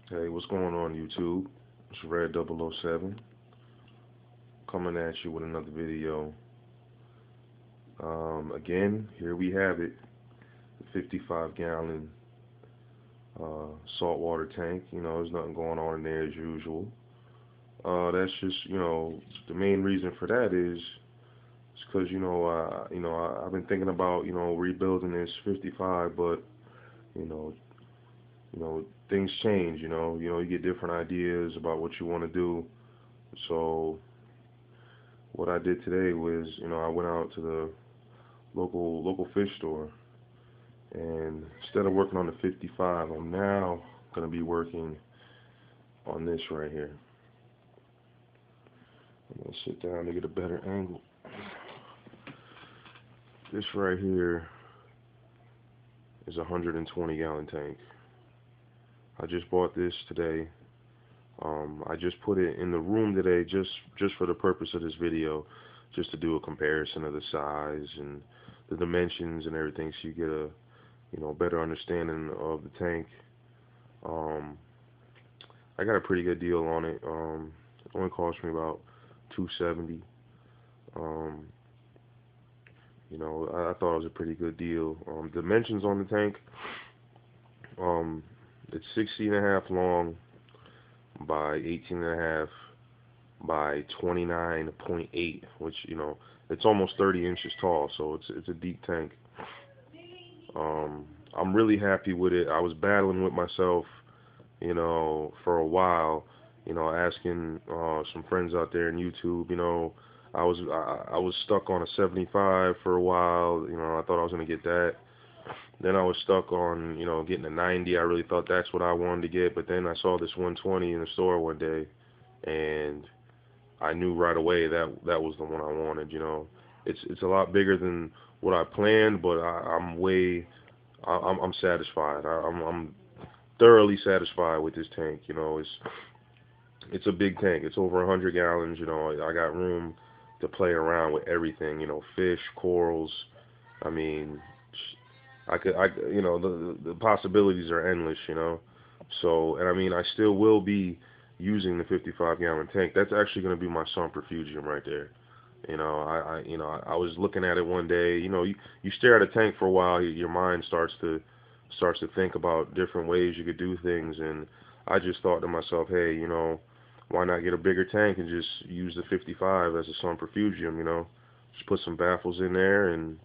Hey, what's going on, YouTube? It's Red 007 coming at you with another video. Again, here we have it, the 55-gallon saltwater tank. There's nothing going on in there as usual. That's just, the main reason for that is it's because, I've been thinking about, rebuilding this 55, but, you know, things change. You get different ideas about what you want to do. So what I did today was, I went out to the local fish store, and instead of working on the 55, I'm now gonna be working on this right here. I'm gonna sit down to get a better angle. This right here is a 120-gallon tank. I just bought this today. I just put it in the room today just for the purpose of this video, just to do a comparison of the size and the dimensions and everything, so you get a better understanding of the tank. Um, I got a pretty good deal on it. It only cost me about 270. Um, I thought it was a pretty good deal. Dimensions on the tank. It's 60 and a half long by 18 and a half by 29.8, which it's almost 30 inches tall, so it's a deep tank. I'm really happy with it. I was battling with myself, for a while, asking some friends out there in YouTube. I was stuck on a 75 for a while. I thought I was gonna get that. Then I was stuck on, getting a 90. I really thought that's what I wanted to get, but then I saw this 120 in the store one day, and I knew right away that that was the one I wanted. It's a lot bigger than what I planned, but I'm satisfied. I'm thoroughly satisfied with this tank. It's a big tank. It's over 100 gallons. I got room to play around with everything. Fish, corals. I mean, the possibilities are endless. So, and I mean, I still will be using the 55-gallon tank. That's actually going to be my sump refugium right there. I was looking at it one day. You stare at a tank for a while, your mind starts to think about different ways you could do things, and I just thought to myself, hey, why not get a bigger tank and just use the 55 as a sump refugium? Just put some baffles in there and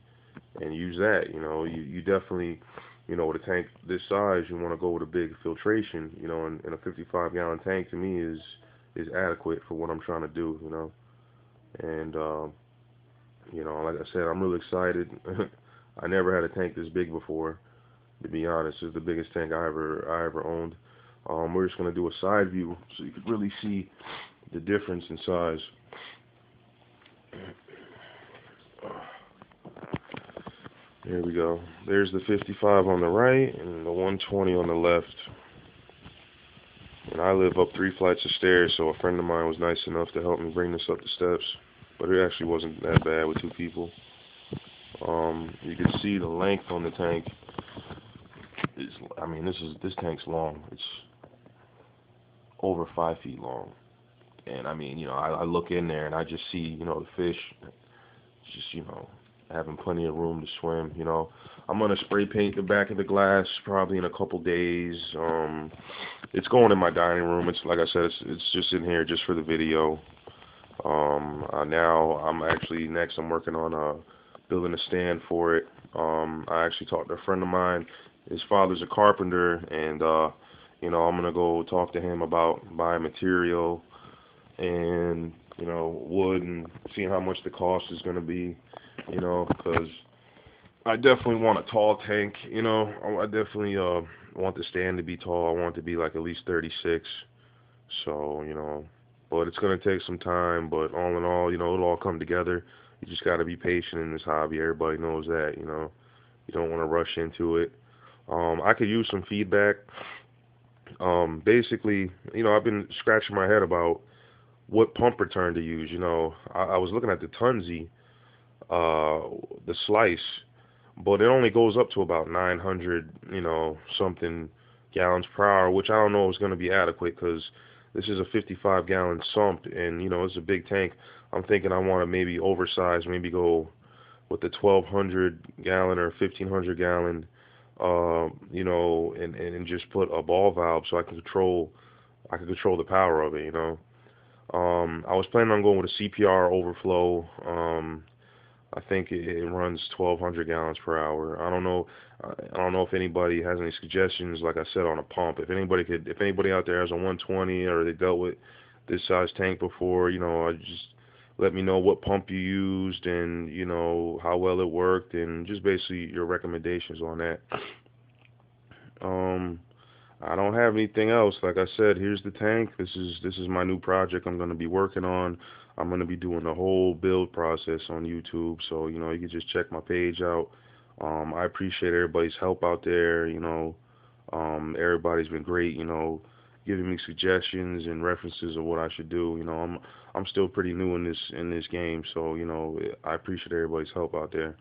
use that. You definitely, with a tank this size, you want to go with a big filtration. And a 55-gallon tank to me is adequate for what I'm trying to do. And like I said, I'm really excited. I never had a tank this big before. To be honest, it's the biggest tank I ever owned. We're just gonna do a side view so you could really see the difference in size. There we go. There's the 55 on the right and the 120 on the left. And I live up 3 flights of stairs, so a friend of mine was nice enough to help me bring this up the steps. But it actually wasn't that bad with 2 people. You can see the length on the tank. This tank's long. It's over 5 feet long. And I mean, I look in there and I just see, the fish just, having plenty of room to swim. I'm gonna spray paint the back of the glass probably in a couple days. It's going in my dining room. It's like I said, it's just in here just for the video. Now I'm actually next. I'm working on building a stand for it. I actually talked to a friend of mine. His father's a carpenter, and I'm gonna go talk to him about buying material and wood and seeing how much the cost is gonna be. Because I definitely want a tall tank. I definitely want the stand to be tall. I want it to be like at least 36. So but it's gonna take some time. But all in all, it'll all come together. You just gotta be patient in this hobby. Everybody knows that. You don't want to rush into it. I could use some feedback. Basically, I've been scratching my head about what pump return to use. I was looking at the Tunzi, the slice, but it only goes up to about 900, something gallons per hour, which I don't know is going to be adequate because this is a 55 gallon sump, and you know it's a big tank. I'm thinking I want to maybe oversize, maybe go with the 1200 gallon or 1500 gallon, you know, and just put a ball valve so I can control the power of it, you know. I was planning on going with a CPR overflow. I think it runs 1200 gallons per hour. I don't know if anybody has any suggestions, like I said, on a pump. If anybody out there has a 120 or they dealt with this size tank before, you know, I just let me know what pump you used and, you know, how well it worked and just basically your recommendations on that. Um, I don't have anything else. Like I said, here's the tank. This is my new project I'm going to be working on. I'm going to be doing the whole build process on YouTube. So, you know, you can just check my page out. I appreciate everybody's help out there, you know. Everybody's been great, you know, giving me suggestions and references of what I should do. You know, I'm still pretty new in this game, so, you know, I appreciate everybody's help out there.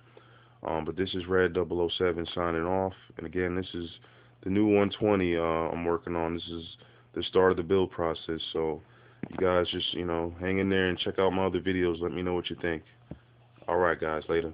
But this is Red 007 signing off. And again, this is the new 120 I'm working on. This is the start of the build process. So you guys just, you know, hang in there and check out my other videos. Let me know what you think. All right, guys. Later.